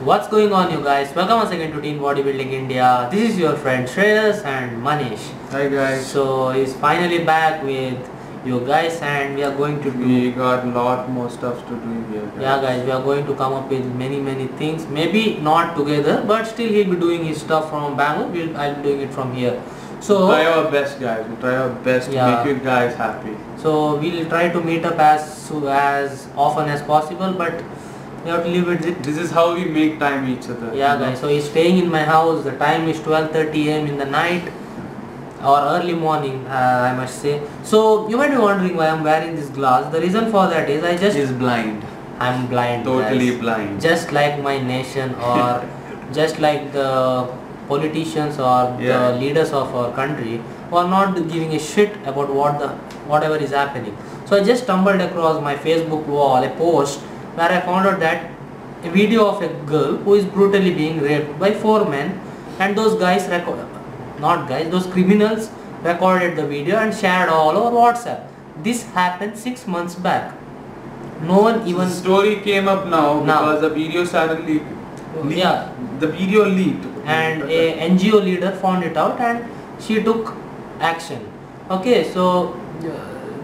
What's going on, you guys? Welcome once again to Teen Bodybuilding India. This is your friend Shreyas and Manesh. Hi guys. So he's finally back with you guys, and we are going to do. We got lot more stuff to do here. Guys. Yeah, guys, we are going to come up with many things. Maybe not together, but still he'll be doing his stuff from Bangalore. I'll be doing it from here. So try our best, guys. We try our best to make you guys happy. So we'll try to meet up as often as possible, but we have to live with it. This is how we make time each other. Yeah, guys. So he's staying in my house. The time is 12:30 AM in the night or early morning, I must say. So you might be wondering why I'm wearing this glass. The reason for that is He's blind. I'm blind. Totally guys. blind. Just like my nation, or just like the politicians or the leaders of our country, who are not giving a shit about whatever is happening. So I just stumbled across my Facebook wall a post where I found out that a video of a girl who is brutally being raped by 4 men, and those guys those criminals recorded the video and shared all over WhatsApp. This happened 6 months back. No one even... The story came up now because the video suddenly leaked. Yeah. The video leaked. And a NGO leader found it out and she took action. Okay, so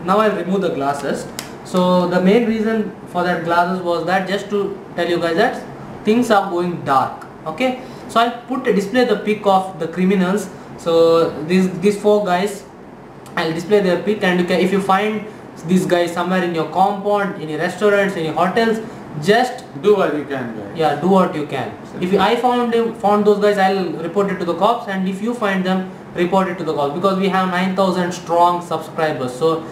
now I'll remove the glasses. So the main reason for that glasses was that just to tell you guys that things are going dark. Okay, so I'll display the pic of the criminals. So these 4 guys, I'll display their pic, and if you find these guys somewhere in your compound, in your restaurants, in your hotels, just do what you can, guys. Yeah, do what you can. If I found those guys, I'll report it to the cops, and if you find them, report it to the cops, because we have 9,000 strong subscribers. So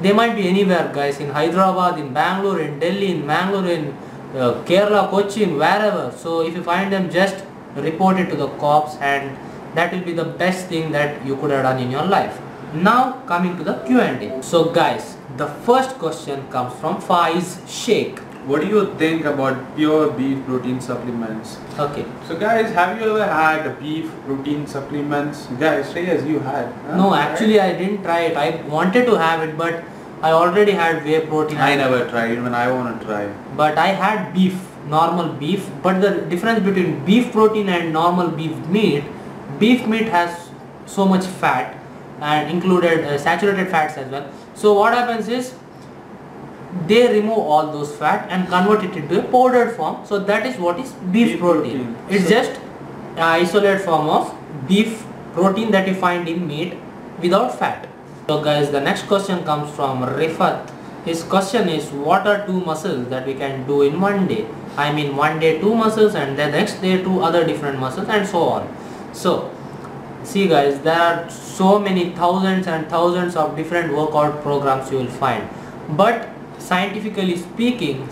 they might be anywhere, guys, in Hyderabad, in Bangalore, in Delhi, in Mangalore, in Kerala, Cochin, wherever. So if you find them, just report it to the cops, and that will be the best thing that you could have done in your life. Now coming to the Q&A. So guys, the first question comes from Faiz Sheikh. What do you think about pure beef protein supplements? Okay. So guys, have you ever had beef protein supplements? Guys, Shreyas, you had? Huh? No, actually I didn't try it. I wanted to have it, but I already had whey protein. I never tried, even I want to try. But I had beef, normal beef. But the difference between beef protein and normal beef meat has so much fat, and included saturated fats as well. So what happens is, they remove all those fat and convert it into a powdered form. So that is what is beef protein. It's just isolated form of beef protein that you find in meat without fat. So guys, the next question comes from Rifat. His question is, what are 2 muscles that we can do in one day? I mean, one day 2 muscles, and the next day 2 other different muscles, and so on. So see guys, there are so many thousands and thousands of different workout programs you will find, but scientifically speaking,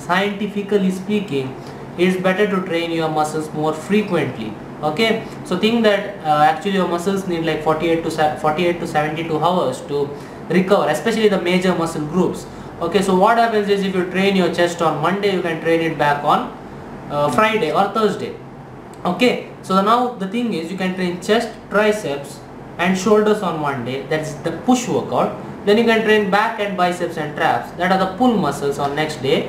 it's better to train your muscles more frequently. Okay, so think that actually your muscles need like 48 to 72 hours to recover, especially the major muscle groups. Okay, so what happens is, if you train your chest on Monday, you can train it back on Friday or Thursday. Okay, so now the thing is, you can train chest, triceps and shoulders on one day, that's the push workout. Then you can train back and biceps and traps, that are the pull muscles, on next day.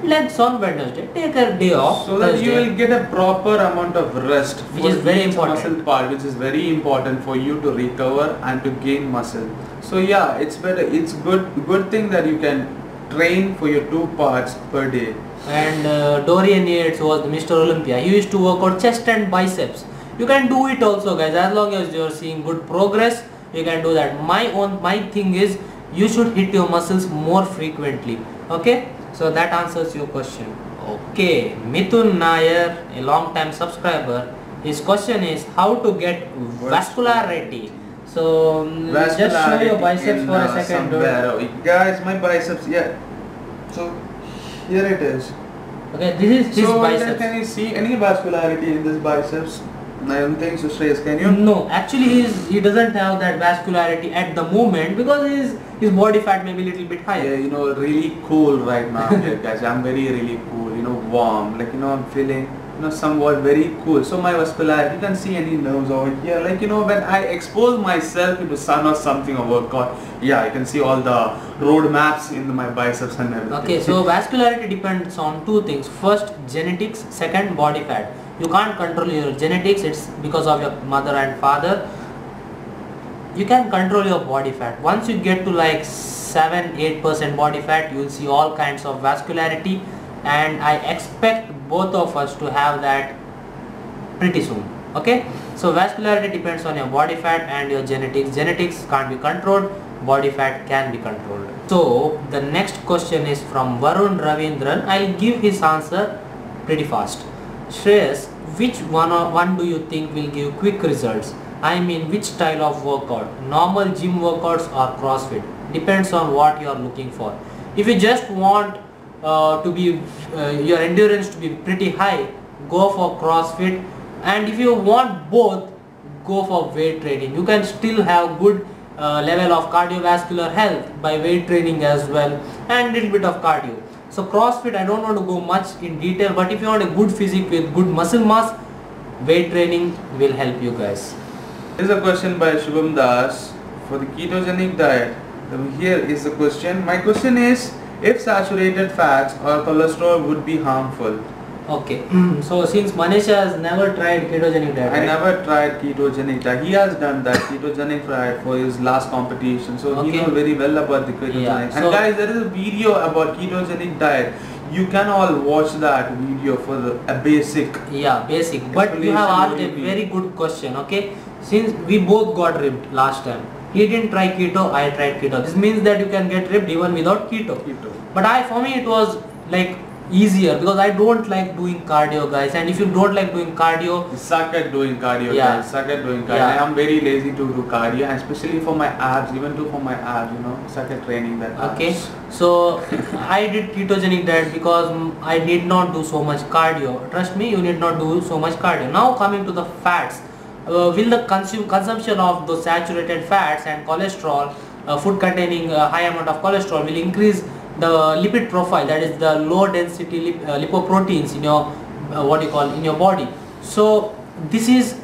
Legs on Wednesday, take a day off. So that you will get a proper amount of rest, which is very important. Muscle part, which is very important for you to recover and to gain muscle. So yeah, it's better. It's good thing that you can train for your 2 parts per day. And Dorian Yates was the Mr. Olympia. He used to work out chest and biceps. You can do it also, guys, as long as you are seeing good progress. You can do that. My thing is, you should hit your muscles more frequently. Okay, so that answers your question. Okay, Mithun Nair, a long time subscriber, his question is, how to get vascularity. So just show your biceps for a second. Guys, my biceps, yeah. So here it is. Okay, this is his biceps. Can you see any vascularity in this biceps? I don't think so, Shreyas, can you? No, actually he doesn't have that vascularity at the moment, because his body fat may be a little bit higher. Yeah, you know, really cool right now here, guys. I'm really cool, you know, warm, like, you know, I'm feeling somewhat very cool. So my vascularity, you can see any nerves over here, like when I expose myself into sun or something or workout, yeah, you can see all the road maps in my biceps and everything. Okay, so vascularity depends on two things. First, genetics. Second, body fat. You can't control your genetics, it's because of your mother and father. You can control your body fat. Once you get to like 7-8% body fat, you will see all kinds of vascularity, and I expect both of us to have that pretty soon. Okay, so vascularity depends on your body fat and your genetics. Genetics can't be controlled, body fat can be controlled. So the next question is from Varun Ravindran. I'll give his answer pretty fast. Shreyas, which one do you think will give quick results? I mean, which style of workout? Normal gym workouts or CrossFit? Depends on what you are looking for. If you just want to be your endurance to be pretty high, go for CrossFit, and if you want both, go for weight training. You can still have good level of cardiovascular health by weight training as well, and little bit of cardio. So CrossFit, I don't want to go much in detail, but if you want a good physique with good muscle mass, weight training will help you guys. Here's a question by Shubham Das for the ketogenic diet. Here is the question. My question is, if saturated fats or cholesterol would be harmful. Okay, so since Manesh has never tried ketogenic diet, I right? never tried ketogenic diet. He has done that ketogenic diet for his last competition, so he knows very well about the ketogenic. Yeah, and guys, there is a video about ketogenic diet. You can all watch that video for a basic. Yeah, basic. But you have asked a very good question. Okay, since we both got ripped last time, he didn't try keto, I tried keto. This means that you can get ripped even without keto. But for me it was like easier because I don't like doing cardio, guys, and if you don't like doing cardio, suck at doing cardio, guys. Suck at doing cardio. I am very lazy to do cardio, and especially for my abs, even for my abs, suck at training that abs. Okay, so I did ketogenic diet because I did not do so much cardio. Trust me, you need not do so much cardio. Now coming to the fats, will the consumption of those saturated fats and cholesterol, food containing a high amount of cholesterol, will increase the lipid profile, that is the low density lipoproteins in your in your body. So this is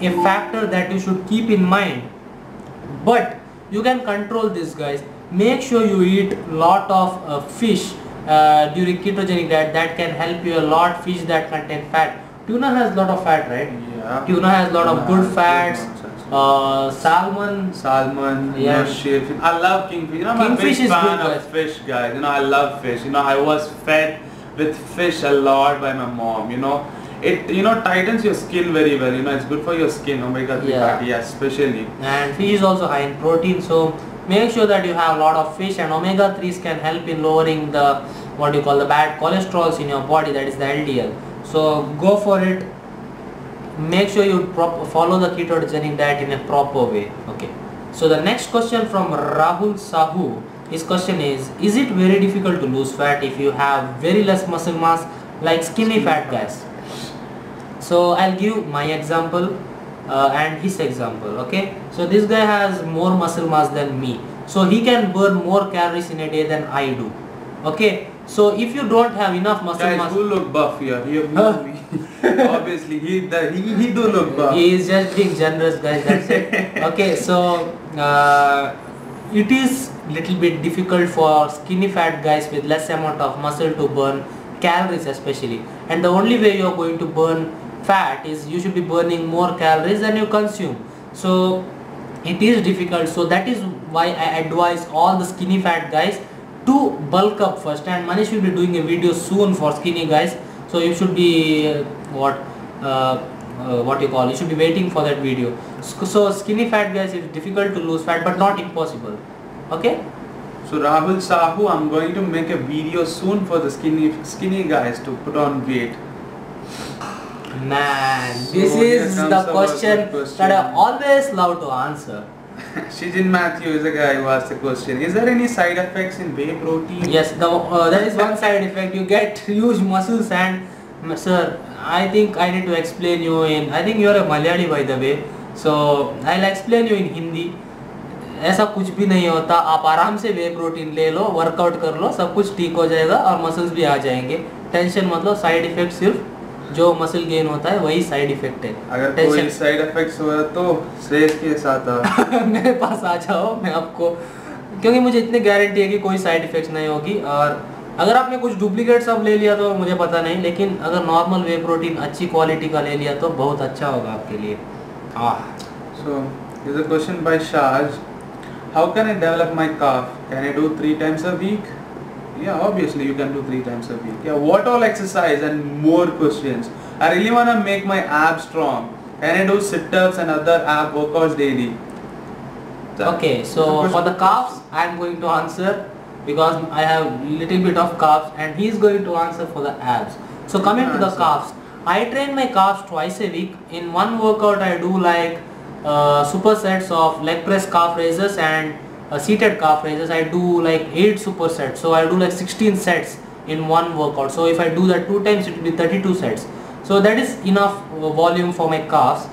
a factor that you should keep in mind, but you can control this, guys. Make sure you eat lot of fish during ketogenic diet. That can help you a lot. Fish that contain fat. Tuna has lot of fat, right? Yeah. Tuna has lot of good fats. Salmon, yeah. Shrimp. I love kingfish. I'm a big fan of fish, guys. I love fish. I was fed with fish a lot by my mom. It tightens your skin very well. It's good for your skin. Omega-3 fatty acids especially. And fish is also high in protein, so make sure that you have a lot of fish, and omega-3s can help in lowering the the bad cholesterols in your body, that is the LDL. So go for it. Make sure you follow the ketogenic diet in a proper way. Okay, so the next question from Rahul Sahu. His question is it very difficult to lose fat if you have very less muscle mass, like skinny fat guys? So I'll give my example and his example. Okay, so this guy has more muscle mass than me, so he can burn more calories in a day than I do. Okay, so if you don't have enough muscle mass, who look buff here? Obviously, he do look buff. He is just being generous, guys. That's it. Okay, so it is little bit difficult for skinny fat guys with less amount of muscle to burn calories, especially. And the only way you are going to burn fat is you should be burning more calories than you consume. So it is difficult. So that is why I advise all the skinny fat guys to bulk up first. And Manish will be doing a video soon for skinny guys. So you should be you should be waiting for that video. So skinny fat guys, it's difficult to lose fat, but not impossible. Okay. So Rahul Sahu, I'm going to make a video soon for the skinny guys to put on weight. Man, this is the question that I always love to answer. Shijin Matthew is the guy who asked the question. Is there any side effects in whey protein? Yes, there is one side effect. You get huge muscles, and sir, I think I need to explain you in. I think you are a Malayali, by the way, so I'll explain you in Hindi. ऐसा कुछ भी नहीं होता, आप आराम से वे protein ले लो, workout कर लो, सब कुछ ठीक हो जाएगा और मसल्स भी आ जाएंगे. टेंशन मतलब साइड इफेक्ट सिर्फ जो मसल गेन होता है वही साइड इफेक्ट है। अगर कोई साइड इफेक्ट्स हुआ तो श्रेयस के साथ मेरे पास आ जाओ, मैं आपको, क्योंकि मुझे इतनी गारंटी है कि कोई साइड इफेक्ट्स नहीं होगी। और अगर आपने कुछ डुप्लीकेट सब ले लिया तो मुझे पता नहीं, लेकिन अगर नॉर्मल वे प्रोटीन अच्छी क्वालिटी का ले लिया तो बहुत अच्छा होगा आपके लिए। So here's a question by Shaj. How can I develop my calf? Can I do 3 times a week? Yeah, obviously you can do 3 times a week. Yeah, what all exercise and more questions. I really want to make my abs strong. Can I do sit-ups and other ab workouts daily? Okay, so for the calves I am going to answer because I have little bit of calves, and he is going to answer for the abs. So coming to the calves, I train my calves twice a week. In one workout I do like supersets of leg press calf raises and seated calf raises. I do like 8 supersets, so I do like 16 sets in one workout. So if I do that 2 times, it will be 32 sets. So that is enough volume for my calves.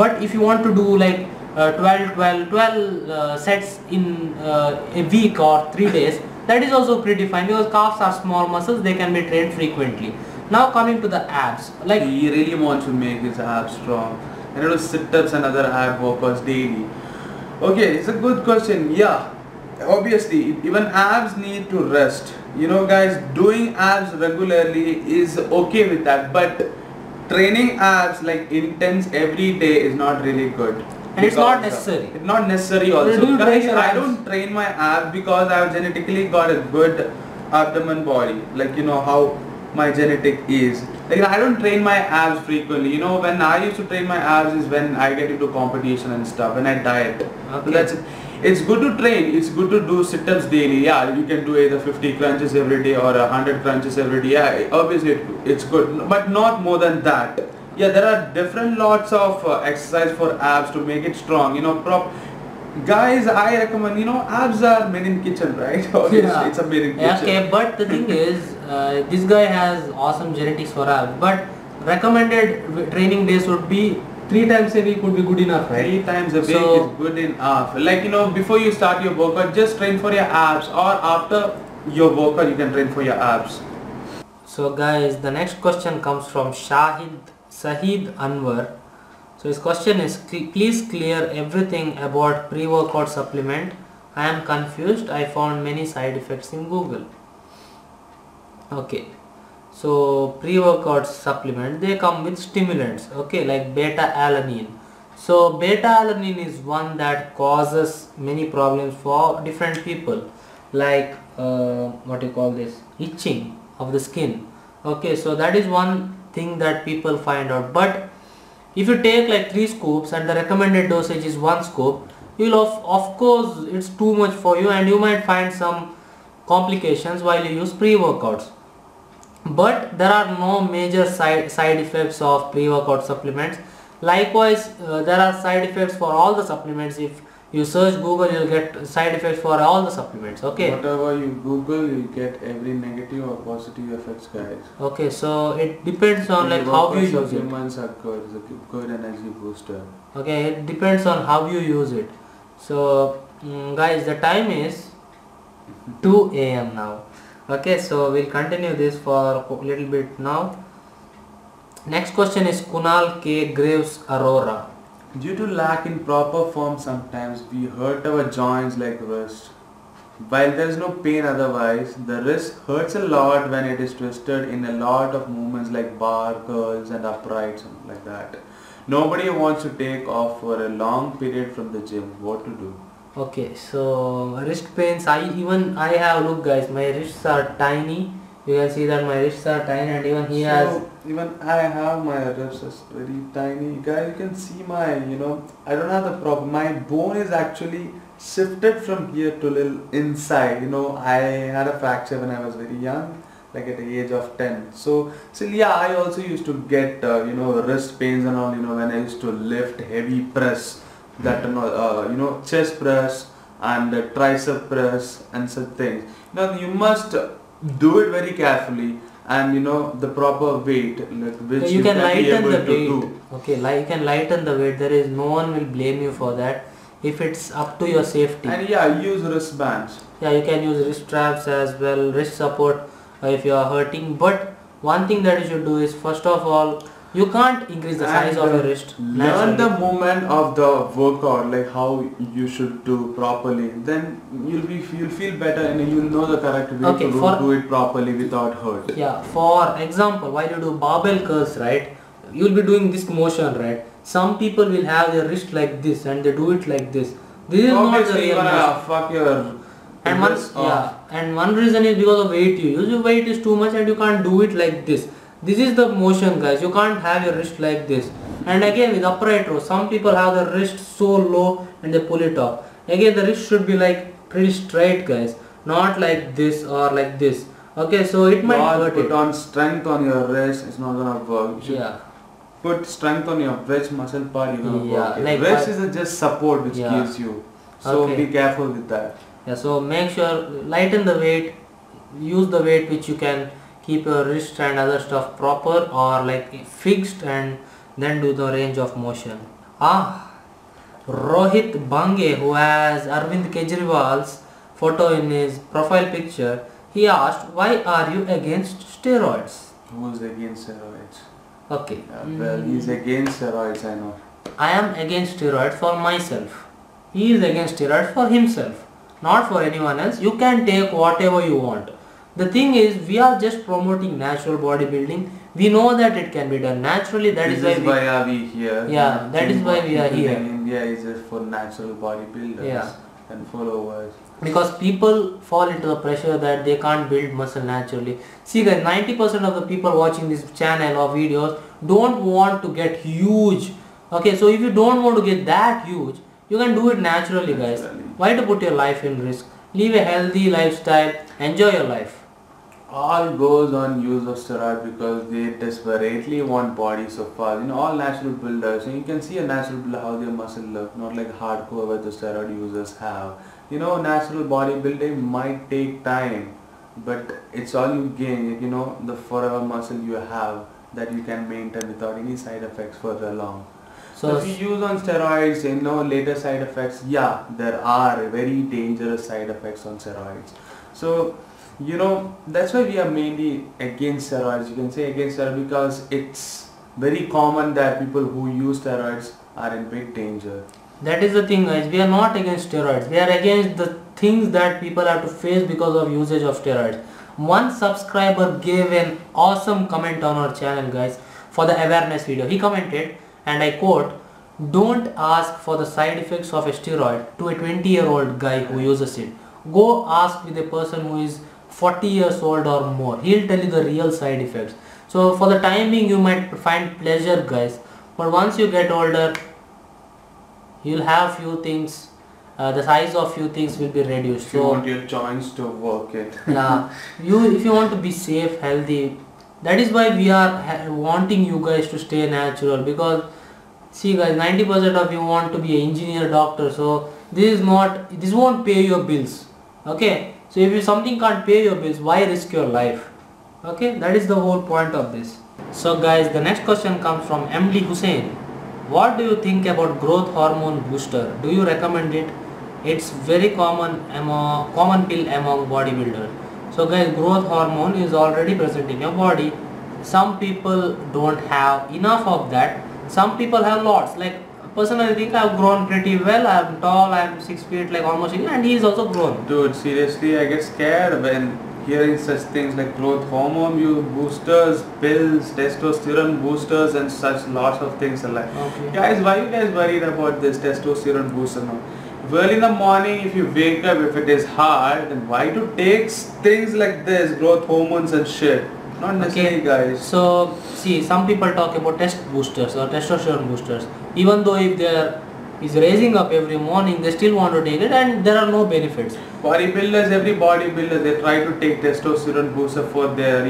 But if you want to do like 12 sets in a week or 3 days, that is also pretty fine because calves are small muscles, they can be trained frequently. Now coming to the abs, like he really wants to make his abs strong and do sit-ups and other ab workouts daily. Okay, it's a good question. Yeah, obviously even abs need to rest. You know guys, doing abs regularly is okay with that, but training abs like intense every day is not really good. And it's not necessary. It's not necessary also. Guys, I don't train my abs because I have genetically got a good abdomen body. Like you know how my genetic is. Like I don't train my abs frequently. You know, when I used to train my abs is when I get into competition and stuff, when I diet. Okay. So that's it. It's good to train. It's good to do sit-ups daily. Yeah, you can do either 50 crunches every day or 100 crunches every day. Yeah, obviously it's good, but not more than that. Yeah, there are different lots of exercise for abs to make it strong. You know, guys, I recommend, you know, abs are made in kitchen, right? Obviously, yeah. It's a made in kitchen. Okay, but the thing is, this guy has awesome genetics for abs, but recommended training days would be 3 times a week would be good enough, right? 3 times a week is good enough. Like, you know, before you start your workout, just train for your abs, or after your workout, you can train for your abs. So guys, the next question comes from Sahid Anwar. So his question is, please clear everything about pre-workout supplement. I am confused. I found many side effects in Google. Okay, so pre-workout supplement, they come with stimulants, okay, like beta alanine. So beta alanine is one that causes many problems for different people, like what you call this, itching of the skin. Okay, so that is one thing that people find out. But if you take like 3 scoops and the recommended dosage is 1 scoop, you will of course it's too much for you, and you might find some complications while you use pre-workouts. But there are no major side effects of pre-workout supplements. Likewise, there are side effects for all the supplements. If you search Google, you'll get side effects for all the supplements. Okay, whatever you Google, you get every negative or positive effects, guys. Okay, so it depends on like how you use it. Supplements are good. It's a good energy booster. Okay, it depends on how you use it. So guys, the time is 2 AM now. Okay, so we'll continue this for a little bit now. Next question is Kunal K. Graves Aurora. Due to lack in proper form, sometimes we hurt our joints like wrist. While there is no pain otherwise, the wrist hurts a lot when it is twisted in a lot of movements like bar, curls and uprights, something like that. Nobody wants to take off for a long period from the gym. What to do? Okay, so wrist pains, I have, look guys, my wrists are tiny. You can see that my wrists are tiny, and even he has. Even I have my wrists is very tiny. Guys, you can see my, you know, I don't have the problem. My bone is actually shifted from here to little inside. You know, I had a fracture when I was very young, like at the age of 10. So yeah, I also used to get, you know, wrist pains and all, you know, when I used to lift heavy press. That you know, chest press and tricep press and such things. Now you must do it very carefully, and you know the proper weight, like which you can lighten the weight. Do. Okay, like you can lighten the weight. There is no one will blame you for that if it's up to your safety. And yeah, use wristbands. Yeah, you can use wrist straps as well, wrist support if you are hurting. But one thing that you should do is, first of all, you can't increase the size of your wrist. Learn the movement of the workout, like how you should do properly. Then you'll feel better and you'll know the correct way to do it properly without hurt. Yeah. For example, while you do barbell curls, right, you'll be doing this motion, right? Some people will have their wrist like this and they do it like this. This is not the real motion. Fuck your and one reason is because of weight you use. Your weight is too much and you can't do it like this. This is the motion, guys. You can't have your wrist like this. And again with upright row, some people have the wrist so low and they pull it off. Again the wrist should be like pretty straight, guys, not like this or like this. Okay, so it might hurt put on strength on your wrist, it's not gonna work. Yeah. Put strength on your which muscle part you're gonna work. Like wrist is just support which gives you. So be careful with that. Yeah, so make sure lighten the weight, use the weight which you can keep your wrist and other stuff proper or like fixed, and then do the range of motion. Rohit Bange, who has Arvind Kejriwal's photo in his profile picture, he asked, why are you against steroids? Who's against steroids? Okay. Well, he's against steroids, I know. I am against steroids for myself. He is against steroids for himself, not for anyone else. You can take whatever you want. The thing is, we are just promoting natural bodybuilding. We know that it can be done naturally. That is why are we here. Yeah, that is why we are here. India is just for natural bodybuilders and followers. Because people fall into the pressure that they can't build muscle naturally. See guys, 90% of the people watching this channel or videos don't want to get huge. Okay, so if you don't want to get that huge, you can do it naturally, guys. Why to put your life in risk? Live a healthy lifestyle, enjoy your life. All goes on use of steroid because they desperately want body so fast. All natural builders, and you can see a natural builder how their muscle look, not like hardcore what the steroid users have. Natural bodybuilding might take time, but it's all you gain, the forever muscle you have that you can maintain without any side effects for the long. So if you use on steroids, later side effects, there are very dangerous side effects on steroids. So, that's why we are mainly against steroids. You can say against steroids because it's very common that people who use steroids are in big danger. That is the thing, guys. We are not against steroids. We are against the things that people have to face because of usage of steroids. One subscriber gave an awesome comment on our channel, guys, for the awareness video. He commented, and I quote, "Don't ask for the side effects of a steroid to a 20-year-old guy who uses it. Go ask with a person who is 40 years old or more. He'll tell you the real side effects." So for the time being, you might find pleasure, guys, but once you get older, you'll have few things, the size of few things will be reduced. If you want your joints to work it. If you want to be safe, healthy, that is why we are wanting you guys to stay natural. Because see guys, 90% of you want to be an engineer, doctor, so this won't pay your bills. Okay, so if something can't pay your bills, why risk your life? Okay, that is the whole point of this. So guys, the next question comes from MD Hussain. What do you think about growth hormone booster? Do you recommend it? It's very common pill among bodybuilders. So guys, growth hormone is already present in your body. Some people don't have enough of that. Some people have lots. Like personally, I think I've grown pretty well. I'm tall. I'm 6 feet, like almost, and he's also grown. Dude, seriously, I get scared when hearing such things like growth hormone boosters, pills, testosterone boosters, and such lots of things are like. Okay. Guys, why you guys worried about this testosterone booster now? Well, in the morning, if you wake up, if it is hard, then why to take things like this, growth hormones and shit? Not necessarily, guys. So see, some people talk about test boosters or testosterone boosters. Even though if they is raising up every morning, they still want to take it, and there are no benefits. Bodybuilders, every bodybuilder, they try to take testosterone booster for their,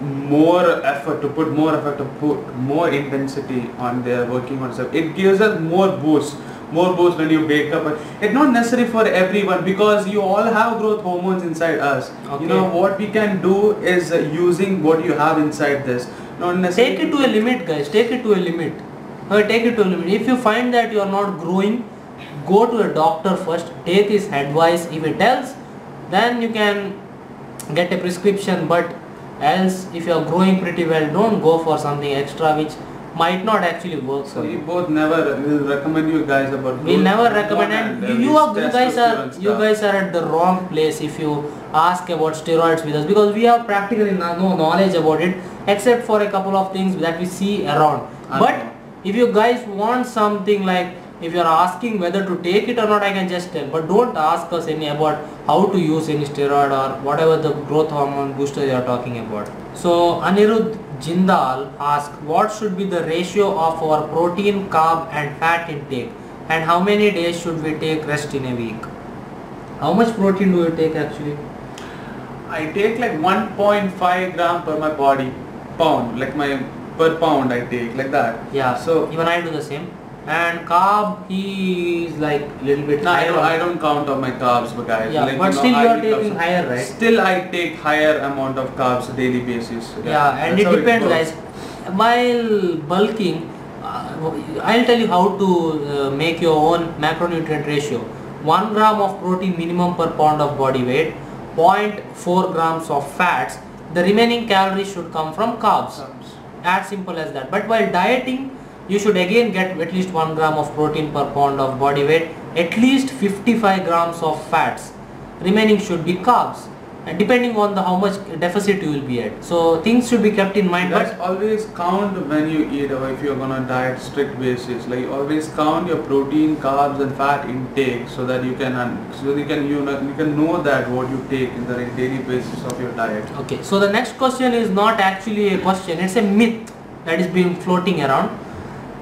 more effort, to put more effort, to put more intensity on their working on stuff. It gives us more boost when you wake up. It's not necessary for everyone because you all have growth hormones inside us. Okay. What we can do is using what you have inside this. Not necessarily. Take it to a limit, guys. Take it to a limit. Take it to a limit. If you find that you are not growing, go to a doctor first. Take his advice. If it tells, then you can get a prescription. But Else, if you are growing pretty well, don't go for something extra which might not actually work. So we both never will recommend you guys about. We'll never recommend, and you guys are at the wrong place if you ask about steroids with us, because we have practically no knowledge about it except for a couple of things that we see around. But if you guys want something like, if you are asking whether to take it or not, I can just tell, but don't ask us any about how to use any steroid or whatever the growth hormone booster you are talking about. So Anirudh Jindal asks, what should be the ratio of our protein, carb and fat intake, and how many days should we take rest in a week? How much protein do you take actually? I take like 1.5 gram per my body pound, like my per pound I take like that. Yeah, so even I do the same. And carb, he is like little bit higher. I don't count on my carbs, but guys. Yeah, like, but still you are taking higher, right? Still I take higher amount of carbs daily basis. Yeah, and it depends, guys. While bulking, I'll tell you how to make your own macronutrient ratio. 1 gram of protein minimum per pound of body weight, 0.4 grams of fats. The remaining calories should come from carbs. As simple as that. But while dieting, you should again get at least 1 gram of protein per pound of body weight, at least 55 grams of fats. Remaining should be carbs, and depending on the how much deficit you will be at. So things should be kept in mind. But always count when you eat, or if you're gonna diet strict basis. Like always count your protein, carbs, and fat intake, so that you can know that what you take in the daily basis of your diet. Okay. So the next question is not actually a question; it's a myth that is being floating around.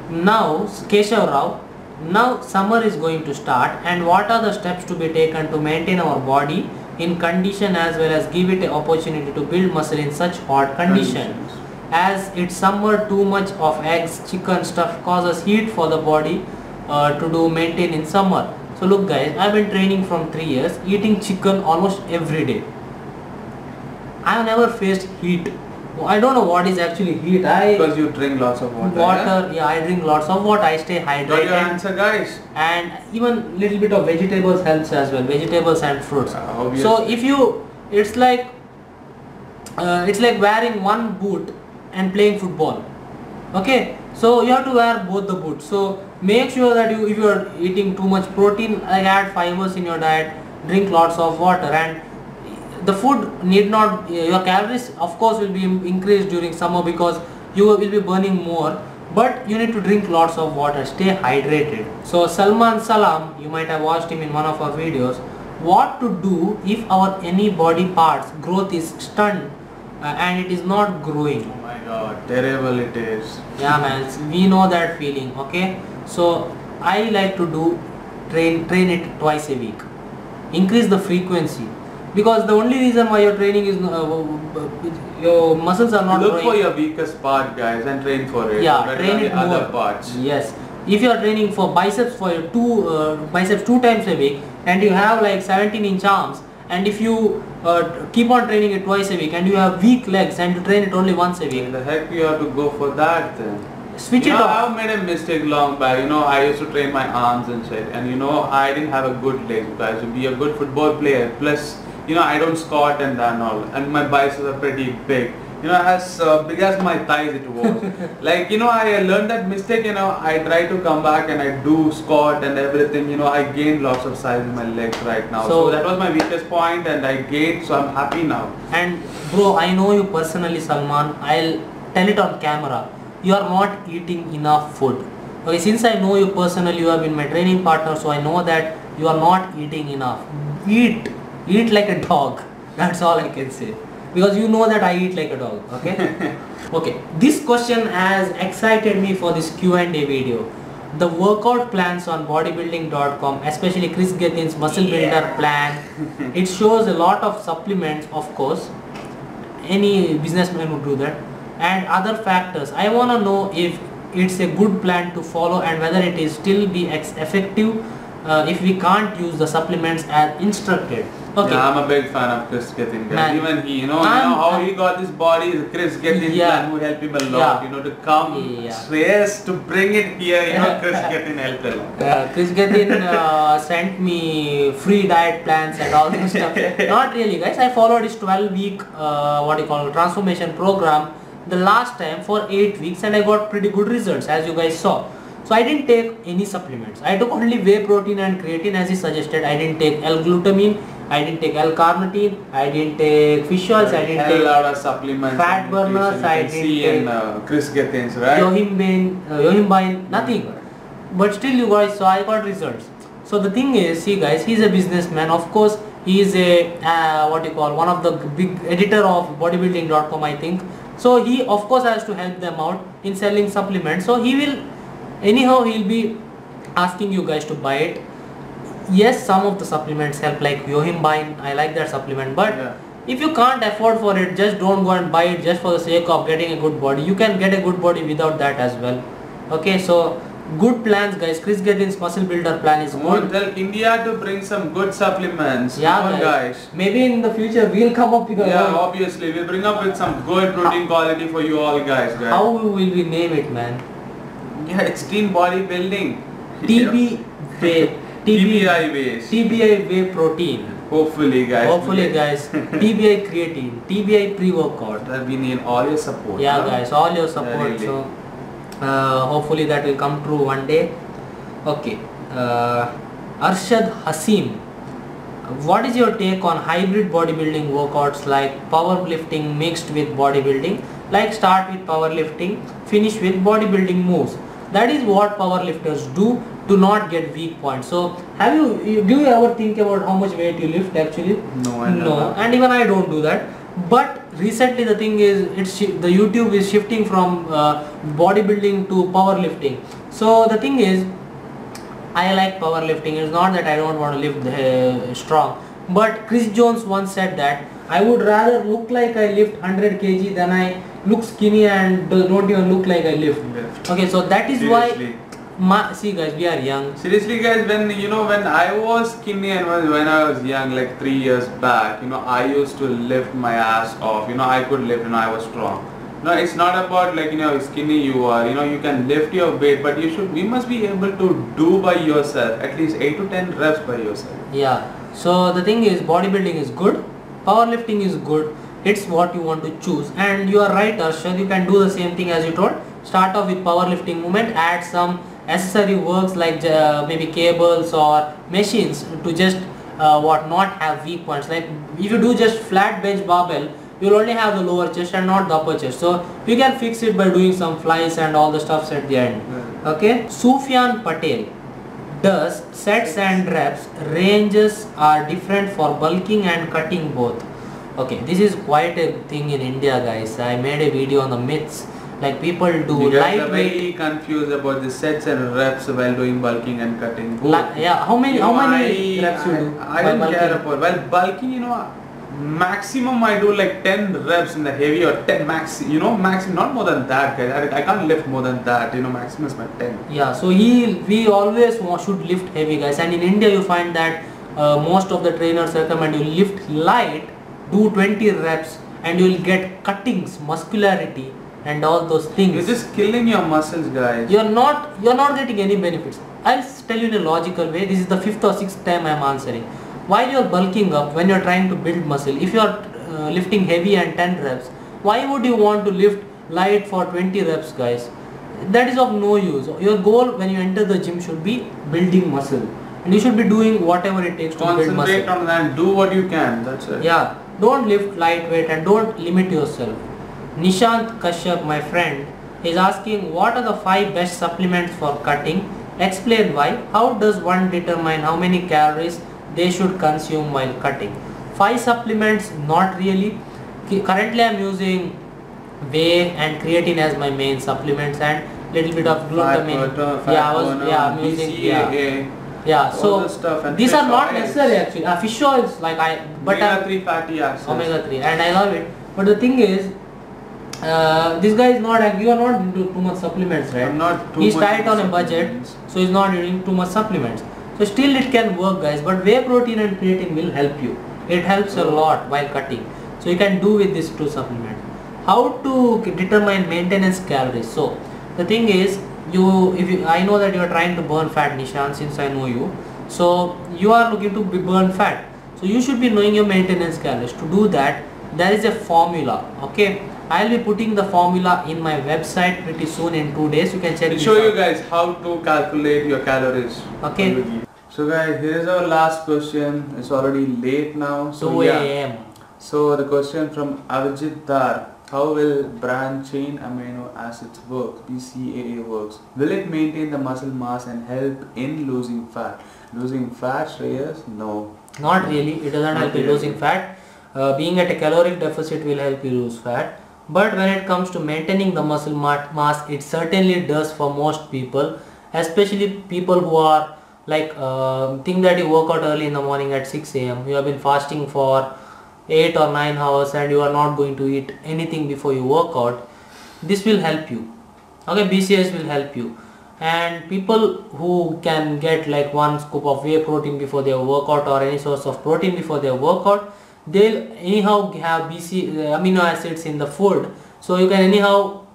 Now, Keshav Rao, now summer is going to start, and what are the steps to be taken to maintain our body in condition as well as give it an opportunity to build muscle in such hot conditions? As it's summer, too much of eggs, chicken stuff causes heat for the body to maintain in summer. So look guys, I've been training from 3 years, eating chicken almost every day. I have never faced heat. I don't know what is actually heat. Because you drink lots of water. Yeah, I drink lots of water. I stay hydrated. Got your answer, guys. And even little bit of vegetables helps as well. Vegetables and fruits. So if you, it's like wearing one boot and playing football. Okay, so you have to wear both the boots. So make sure that if you are eating too much protein, like add fibers in your diet. Drink lots of water, and the food need not, your calories of course will be increased during summer because you will be burning more, but you need to drink lots of water, stay hydrated. So Salman Salam, you might have watched him in one of our videos, what to do if our any body parts growth is stunned and it is not growing. Oh my god, terrible it is. Yeah man, we know that feeling. Okay, so I like to do train it twice a week, increase the frequency. Because the only reason why you're training is your muscles are not growing. Look for your weakest part, guys, and train for it. Yeah, train it more. Other parts. Yes. If you are training for biceps for your biceps 2 times a week, and you have like 17-inch arms, and if you keep on training it twice a week, and you have weak legs, and you train it only once a week, the heck you have to go for that then? Switch it off. I've made a mistake long back. I used to train my arms and shit, and I didn't have a good legs, guys. To be a good football player, plus I don't squat and all, and my biceps are pretty big. As big as my thighs it was. Like, I learned that mistake. I try to come back and I do squat and everything. I gained lots of size in my legs right now. So that was my weakest point, and I gained. So I'm happy now. And bro, I know you personally, Salman. I'll tell it on camera. You are not eating enough food. Okay, since I know you personally, you have been my training partner, so I know that you are not eating enough. Eat like a dog. That's all I can say. Because you know that I eat like a dog. Okay. Okay. This question has excited me for this Q&A video. The workout plans on bodybuilding.com, especially Chris Gethin's muscle builder plan, it shows a lot of supplements, of course. Any businessman would do that. And other factors. I want to know if it's a good plan to follow and whether it is still be effective if we can't use the supplements as instructed. Okay. Yeah, I'm a big fan of Chris Gethin. Man. Even he, you know how he got this body is Chris Gethin plan who helped him a lot, to come Shreyas to bring it here, Chris Gethin helped a lot. Chris Gethin sent me free diet plans and all this stuff. Not really, guys. I followed his 12-week transformation program the last time for 8 weeks, and I got pretty good results, as you guys saw. So I didn't take any supplements. I took only whey protein and creatine as he suggested. I didn't take L-glutamine, I didn't take L-carnitine, I didn't take fish oils, I didn't take a lot of supplements, fat burners, I didn't take Chris Gethin's, right? yohimbine, nothing. But still you guys saw I got results. So the thing is, see guys, he's a businessman. Of course, he is a one of the big editor of bodybuilding.com, I think. So he of course has to help them out in selling supplements. So he will he'll be asking you guys to buy it. Yes, some of the supplements help, like yohimbine. I like that supplement, but if you can't afford for it, just don't go and buy it just for the sake of getting a good body. You can get a good body without that as well. Okay, so good plans, guys. Chris Gethin's muscle builder plan is good. Tell India to bring some good supplements. Yeah, guys. Maybe in the future we'll come up with obviously we'll bring up with some good protein quality for you all guys. How will we name it, man? Yeah, extreme bodybuilding. TBI whey protein. Hopefully guys. TBI creatine, TBI pre-workout. We need all your support. Yeah, guys, all your support. Really. So hopefully that will come true one day. Okay. Arshad Hasim, what is your take on hybrid bodybuilding workouts like powerlifting mixed with bodybuilding? Like start with powerlifting, finish with bodybuilding moves. That is what powerlifters do to not get weak points. So do you ever think about how much weight you lift actually? No, I never. No, and even I don't do that. But recently the thing is, the YouTube is shifting from bodybuilding to powerlifting. So the thing is, I like powerlifting. It's not that I don't want to lift strong. But Chris Jones once said that I would rather look like I lift 100 kg than I look skinny and don't even look like I lift. Okay, so that is seriously. Why. See guys, we are young. Seriously guys, when I was skinny and when I was young, like 3 years back, I used to lift my ass off. I could lift, I was strong. No, it's not about like skinny you are. You can lift your weight, but you must be able to do by yourself at least 8 to 10 reps by yourself. Yeah. So the thing is, bodybuilding is good, powerlifting is good. It's what you want to choose, and you are right, Arshad. You can do the same thing as you told. Start off with powerlifting movement, add some accessory works like maybe cables or machines to just not have weak points. Like if you do just flat bench barbell, you'll only have the lower chest and not the upper chest. So you can fix it by doing some flies and all the stuffs at the end. Okay. Sufyan Patel, does sets and reps ranges are different for bulking and cutting both? Okay, this is quite a thing in India, guys. I made a video on the myths. Like people do lightweight. You guys are lightweight. very confused about the sets and reps while doing bulking and cutting. How many reps you do? I don't care about. Well, bulking, maximum I do like 10 reps in the heavy or 10 maximum, not more than that, guys. I can't lift more than that. Maximum is my 10. Yeah, so we always should lift heavy, guys. And in India, you find that most of the trainers recommend you lift light, do 20 reps, and you will get cuttings, muscularity, and all those things. You're just killing your muscles, guys. You're not getting any benefits. I'll tell you in a logical way. This is the 5th or 6th time I'm answering. While you're bulking up, when you're trying to build muscle, if you're lifting heavy and 10 reps, why would you want to lift light for 20 reps, guys? That is of no use. Your goal when you enter the gym should be building muscle, and you should be doing whatever it takes to build muscle. Concentrate on that. Do what you can. That's it. Yeah. Don't lift lightweight and don't limit yourself. Nishant Kashyap, my friend, is asking what are the 5 best supplements for cutting? Explain why. How does one determine how many calories they should consume while cutting? 5 supplements, not really. Currently I am using whey and creatine as my main supplements and little bit of glutamine. I'm using so these are not necessary actually. Fish oils like omega-3 fatty acids. Omega-3, and I love it. But the thing is, this guy is not. You are not into too much supplements, right? I'm not too He's much tight on a budget, so he's not using too much supplements. So still it can work, guys. But whey protein and creatine will help you. It helps a lot while cutting. So you can do with these two supplements. How to determine maintenance calories? So the thing is, I know that you are trying to burn fat, Nishan, since I know you. So you are looking to burn fat. So you should be knowing your maintenance calories. To do that, there is a formula. Okay, I'll be putting the formula in my website pretty soon in 2 days. You can check. I'll show you guys how to calculate your calories. Okay. So guys, here's our last question. It's already late now. So 2 a.m. So the question from Avijit Dar. How will branched chain amino acids work? BCAA works. Will it maintain the muscle mass and help in losing fat? Losing fat, Shreyas? No. Not really. It doesn't help in losing fat. Being at a caloric deficit will help you lose fat. But when it comes to maintaining the muscle mass, it certainly does for most people. Especially people who are like, think that you work out early in the morning at 6 a.m. You have been fasting for 8 or 9 hours and you are not going to eat anything before you work out. This will help you. Okay, BCAAs will help you. And people who can get like 1 scoop of whey protein before their workout or any source of protein before their workout, they'll anyhow have amino acids in the food. So you can anyhow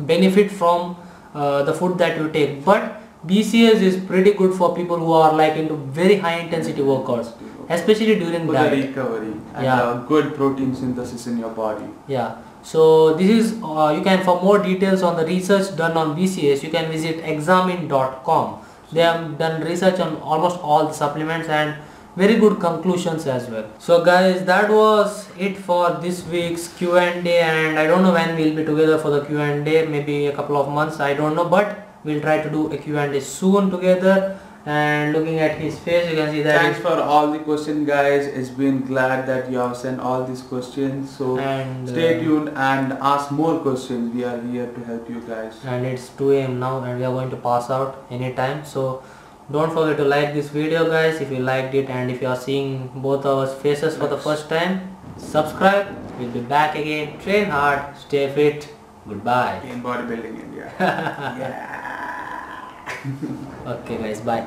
benefit from the food that you take. But BCAAs is pretty good for people who are like into very high intensity workouts, especially during for diet. the recovery and good protein synthesis in your body. Yeah. So this is you can, for more details on the research done on BCAAs, you can visit examine.com. They have done research on almost all the supplements and very good conclusions as well. So guys, that was it for this week's Q&A, and I don't know when we'll be together for the Q&A, maybe a couple of months, I don't know, but we'll try to do a Q&A soon together. And looking at his face, you can see that. Thanks for all the questions, guys. It's been glad that you have sent all these questions. So stay tuned and ask more questions. We are here to help you guys. And it's 2 a.m. now and we are going to pass out anytime. So don't forget to like this video, guys, if you liked it, and if you are seeing both our faces for the first time, subscribe. We'll be back again. Train hard, stay fit. Goodbye. In bodybuilding India. Yeah. Okay guys, bye.